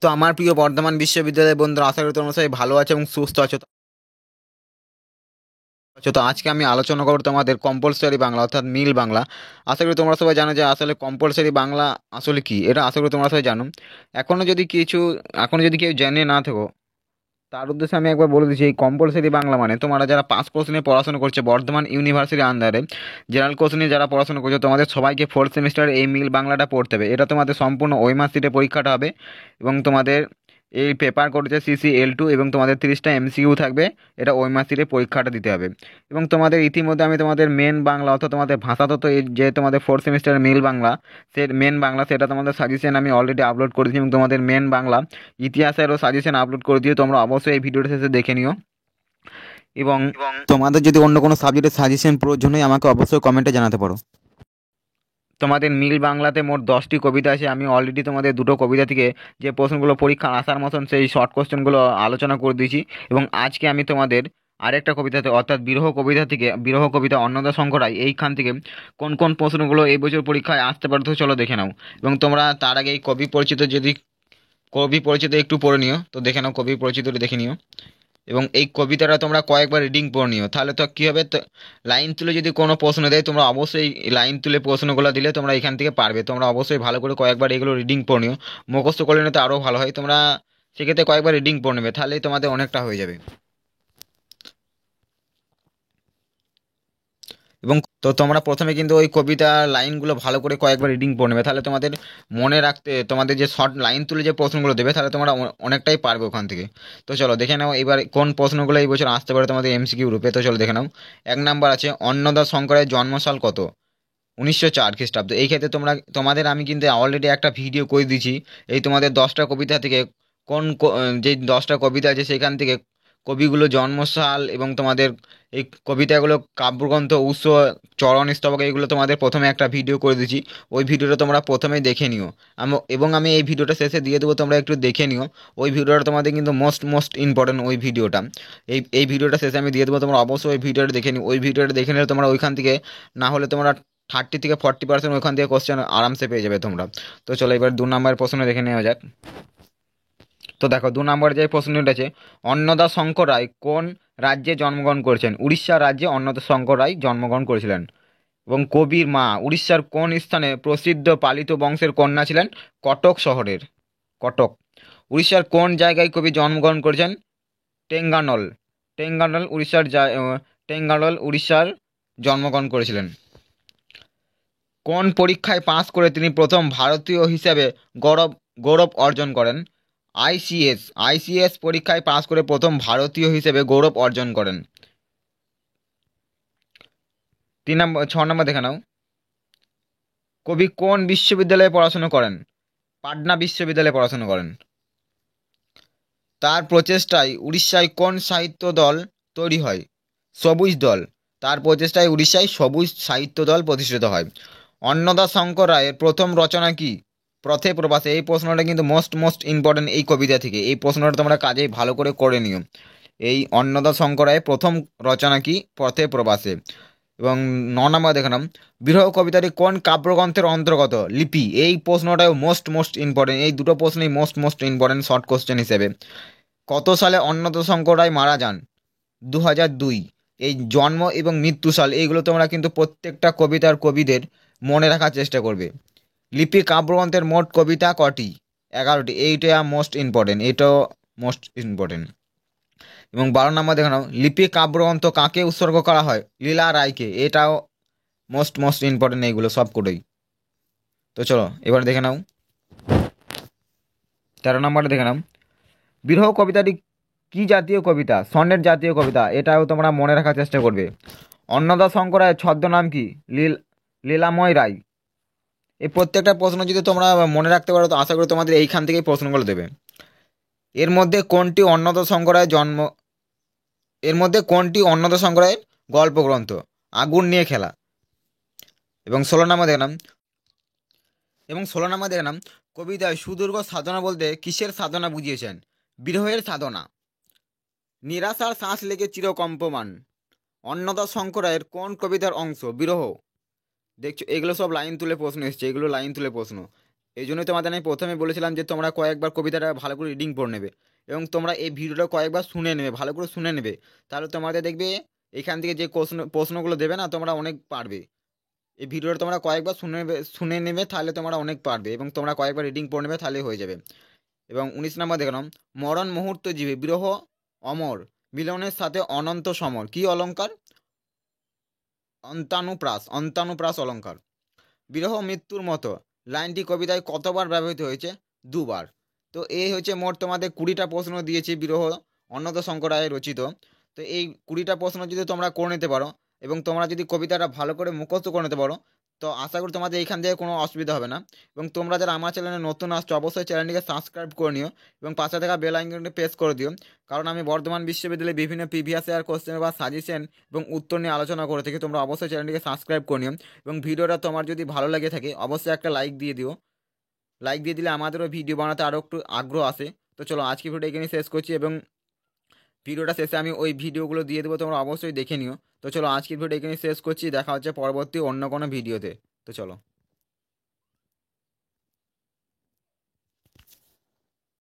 তো আমার প্রিয় বর্ধমান বিশ্ববিদ্যালয়ের বন্ধুরা, আশা করি তোমরা সবাই ভালো আছো এবং সুস্থ আছো। তো আজকে আমি আলোচনা করবো তোমাদের কম্পালসরি বাংলা অর্থাৎ মিল বাংলা। আশা করি তোমরা সবাই জানো যে আসলে কম্পালসরি বাংলা আসলে কি, এটা আশা করি তোমরা সবাই জানো। এখনো যদি কিছু এখনো যদি কেউ জেনে না থাকো, তার উদ্দেশ্যে আমি একবার বলে দিচ্ছি, এই কম্পালসরি বাংলা মানে তোমরা যারা পাস কোর্স নিয়ে পড়াশোনা করছে বর্ধমান ইউনিভার্সিটির আন্ডারে, জেনারেল কোর্স নিয়ে যারা পড়াশোনা করছে, তোমাদের সবাইকে ফোর্থ সেমিস্টারে এই মিল বাংলাটা পড়তে হবে। এটা তোমাদের সম্পূর্ণ ওইমার্কশিটে পরীক্ষাটা হবে এবং তোমাদের এই পেপার করেছে CC L2 এবং তোমাদের 30টা MCQ থাকবে। এটা ওইমার্কশিটে পরীক্ষাটা দিতে হবে। এবং তোমাদের ইতিমধ্যে আমি তোমাদের মেন বাংলা অর্থাৎ তোমাদের ভাষাতত্ত্ব, এই যে তোমাদের ফোর্থ সেমিস্টারের মিল বাংলা, সে মেন বাংলা সেটা তোমাদের সাজেশন আমি অলরেডি আপলোড করেছি এবং তোমাদের মেন বাংলা ইতিহাসেরও সাজেশন আপলোড করে দিয়ে তোমরা অবশ্যই এই ভিডিওটা শেষে দেখে নিও। এবং তোমাদের যদি অন্য কোনো সাবজেক্টের সাজেশন প্রয়োজন হয় আমাকে অবশ্যই কমেন্টে জানাতে পারো। তোমাদের মিল বাংলাতে মোট 10টি কবিতা আছে। আমি অলরেডি তোমাদের দুটো কবিতা থেকে যে প্রশ্নগুলো পরীক্ষার আসার মতন সেই শর্ট কোশ্চেনগুলো আলোচনা করে দিয়েছি এবং আজকে আমি তোমাদের আরেকটা কবিতাতে অর্থাৎ বিরহ কবিতা থেকে, বিরহ কবিতা অন্নদা শঙ্কর রায়, এইখান থেকে কোন কোন প্রশ্নগুলো এই বছর পরীক্ষায় আসতে পারে তো চলো দেখে নাও। এবং তোমরা তার আগে এই কবি পরিচিত একটু পড়ে নিও, তো দেখে নাও, কবি পরিচিতটা দেখে নিও। এবং এই কবিতাটা তোমরা কয়েকবার রিডিং পড়ে নিও, তাহলে তো কী হবে, তো লাইন তুলে যদি কোনো প্রশ্ন দেয় তোমরা অবশ্যই লাইন তুলে প্রশ্নগুলো দিলে তোমরা এখান থেকে পারবে। তোমরা অবশ্যই ভালো করে কয়েকবার এগুলো রিডিং পড়ে নিও, মুখস্থ করলে নিতে আরও ভালো হয়। তোমরা সেক্ষেত্রে কয়েকবার রিডিং পড়ে নেবে, তাহলেই তোমাদের অনেকটা হয়ে যাবে। এবং তো তোমরা প্রথমে কিন্তু ওই কবিতা লাইনগুলো ভালো করে কয়েকবার রিডিং পড়ে নেবে, তাহলে তোমাদের মনে রাখতে, তোমাদের যে শর্ট লাইন তুলে যে প্রশ্নগুলো দেবে তাহলে তোমরা অনেকটাই পারবে ওখান থেকে। তো চলো দেখে নাও এবার কোন প্রশ্নগুলো এই বছর আসতে পারে তোমাদের MCQ রূপে। তো চলো দেখে নাও। 1 নাম্বার আছে, অন্নদা শঙ্করের জন্মসাল কত? 1904 খ্রিস্টাব্দ। এই ক্ষেত্রে তোমাদের আমি কিন্তু অলরেডি একটা ভিডিও করে দিয়েছি এই তোমাদের 10টা কবিতা থেকে যে 10টা কবিতা আছে সেখান থেকে কবিগুলো জন্মসাল এবং তোমাদের এই কবিতাগুলো কাব্যগ্রন্থ উৎস, চরণ স্তবক, এইগুলো তোমাদের প্রথমে একটা ভিডিও করে দিয়েছি। ওই ভিডিওটা তোমরা প্রথমেই দেখে নিও। এবং আমি এই ভিডিওটা শেষে দিয়ে দেবো, তোমরা একটু দেখে নিও। ওই ভিডিওটা তোমাদের কিন্তু মোস্ট ইম্পর্টেন্ট ওই ভিডিওটা। এই ভিডিওটা শেষে আমি দিয়ে দেবো, তোমরা অবশ্যই ওই ভিডিওটা দেখে নিও। ওই ভিডিওটা দেখে নিলে তোমরা ওইখান থেকে, না হলে তোমরা 30 থেকে 40% ওইখান থেকে কোশ্চেন আরামসে পেয়ে যাবে তোমরা। তো চলো এবার 2 নম্বরের প্রশ্ন দেখে নেওয়া যাক। তো দেখো 2 নম্বর যে প্রশ্নটা আছে, অন্নদা শঙ্কর রায় কোন রাজ্যে জন্মগ্রহণ করেছেন? উড়িষ্যা রাজ্যে অন্নদা শঙ্কর রায় জন্মগ্রহণ করেছিলেন। এবং কবির মা উড়িষ্যার কোন স্থানে প্রসিদ্ধ পালিত বংশের কন্যা ছিলেন? কটক শহরের। কটক। উড়িষ্যার কোন জায়গায় কবি জন্মগ্রহণ করেছেন? টেঙ্গানল। টেঙ্গানল উড়িষ্যার টেঙ্গানল উড়িষ্যার জন্মগ্রহণ করেছিলেন। কোন পরীক্ষায় পাশ করে তিনি প্রথম ভারতীয় হিসেবে গৌরব গৌরব অর্জন করেন? আইসিএস পরীক্ষায় পাশ করে প্রথম ভারতীয় হিসেবে গৌরব অর্জন করেন। 6 নম্বর দেখে নাও। কবি কোন বিশ্ববিদ্যালয়ে পড়াশোনা করেন? পাটনা বিশ্ববিদ্যালয়ে পড়াশোনা করেন। তার প্রচেষ্টায় উড়িষ্যায় কোন সাহিত্য দল তৈরি হয়? সবুজ দল। তার প্রচেষ্টায় উড়িষ্যায় সবুজ সাহিত্য দল প্রতিষ্ঠিত হয়। অন্নদা শঙ্কর রায়ের প্রথম রচনা কি? পথে প্রবাসে। এই প্রশ্নটা কিন্তু মোস্ট ইম্পর্টেন্ট এই কবিতা থেকে। এই প্রশ্নটা তোমরা কাজে ভালো করে নিও। এই অন্নদা শঙ্কর রায়ের প্রথম রচনা কি? পথে প্রবাসে। এবং 9 নম্বর দেখালাম, বিরহ কবিতাটি কোন কাব্যগ্রন্থের অন্তর্গত? লিপি। এই প্রশ্নটাও মোস্ট ইম্পর্টেন্ট। এই দুটো প্রশ্নই মোস্ট ইম্পর্টেন্ট শর্ট কোশ্চেন হিসেবে। কত সালে অন্নদা শঙ্কর রায় মারা যান? 2002। এই জন্ম এবং মৃত্যু সাল এইগুলো তোমরা কিন্তু প্রত্যেকটা কবিতার কবিদের মনে রাখার চেষ্টা করবে। লিপি কাব্যগ্রন্থের মোট কবিতা কটি? 11টি। এইটা মোস্ট ইম্পর্টেন্ট, এটাও মোস্ট ইম্পর্টেন্ট। এবং 12 নম্বর দেখে নাও, লিপি কাব্যগ্রন্থ কাকে উৎসর্গ করা হয়? লীলা রায়কে। এটাও মোস্ট ইম্পর্টেন্ট এইগুলো সবকটাই। তো চলো এবার দেখে নাও 13 নম্বরে দেখে নাও, বিরহ কবিতাটি কি জাতীয় কবিতা? সনেট জাতীয় কবিতা। এটাও তোমরা মনে রাখার চেষ্টা করবে। অন্নদা শঙ্কর রায়ের ছদ্মনাম কি? লীলাময় রায়। এই প্রত্যেকটা প্রশ্ন যদি তোমরা মনে রাখতে পারো তো আশা করি তোমাদের এইখান থেকেই প্রশ্নগুলো দেবে। এর মধ্যে কোনটি অন্নদা শঙ্কর রায়ের গল্প গ্রন্থ? আগুন নিয়ে খেলা। এবং 16 নম্বর দেখলাম কবিতায় সুদীর্ঘ সাধনা বলতে কিসের সাধনা বুঝিয়েছেন? বিরহের সাধনা। নিরাশার শ্বাস লেগে চিরকম্পমান। অন্নদা শঙ্কর রায়ের কোন কবিতার অংশ? বিরহ। দেখছো এগুলো সব লাইন তুলে প্রশ্ন এসছে, এগুলো লাইন তুলে প্রশ্ন। এই জন্যই তোমাদের আমি প্রথমে বলেছিলাম যে তোমরা কয়েকবার কবিতাটা ভালো করে রিডিং পড়ে নেবে এবং তোমরা এই ভিডিওটা কয়েকবার শুনে নেবে, ভালো করে শুনে নেবে। তাহলে তোমাদের দেখবে এখান থেকে যে প্রশ্নগুলো দেবে না, তোমরা অনেক পারবে। এই ভিডিওটা তোমরা কয়েকবার শুনে নেবে তাহলে তোমরা অনেক পারবে, এবং তোমরা কয়েকবার রিডিং পড়ে নেবে তাহলে হয়ে যাবে। এবং 19 নম্বর দেখলাম, মরণ মুহূর্ত জীবে বিরহ অমর, মিলনের সাথে অনন্ত সমর, কি অলঙ্কার? অন্তানুপ্রাস অলঙ্কার। বিরহ মৃত্যুর মতো লাইনটি কবিতায় কতবার ব্যবহৃত হয়েছে? 2বার। তো এই হচ্ছে মোট তোমাদের 20টা প্রশ্ন দিয়েছি বিরহ, অন্নত শঙ্কর রায়ের রচিত। তো এই 20টা প্রশ্ন যদি তোমরা করে নিতে পারো এবং তোমরা যদি কবিতাটা ভালো করে মুখস্থ করে নিতে পারো, তো আশা করি তোমাদের এইখান থেকে কোনো অসুবিধা হবে না। এবং তোমরা যারা আমার চ্যানেলে নতুন আসছো অবশ্যই চ্যানেলটিকে সাবস্ক্রাইব করে নিও এবং পাশে থাকা বেল আইকনটি প্রেস করে দিও, কারণ আমি বর্ধমান বিশ্ববিদ্যালয়ে বিভিন্ন প্রিভিয়াস ইয়ার কোশ্চেন বা সাজেশন এবং উত্তর নিয়ে আলোচনা করে থাকি। তোমরা অবশ্যই চ্যানেলটিকে সাবস্ক্রাইব করে নিও এবং ভিডিওটা তোমার যদি ভালো লাগে থাকে অবশ্যই একটা লাইক দিয়ে দিও। লাইক দিয়ে দিলে আমাদেরও ভিডিও বানাতে আরও একটু আগ্রহ আসে। তো চলো আজকে ভিডিওটা এখানে শেষ করছি এবং ভিডিওটা শেষে আমি ওই ভিডিওগুলো দিয়ে দেবো, তোমরা অবশ্যই দেখে নিও। তো চলো আজকের ভিডিও এখানে শেষ করছি, দেখা হচ্ছে পরবর্তী অন্য কোনো ভিডিওতে। তো চলো।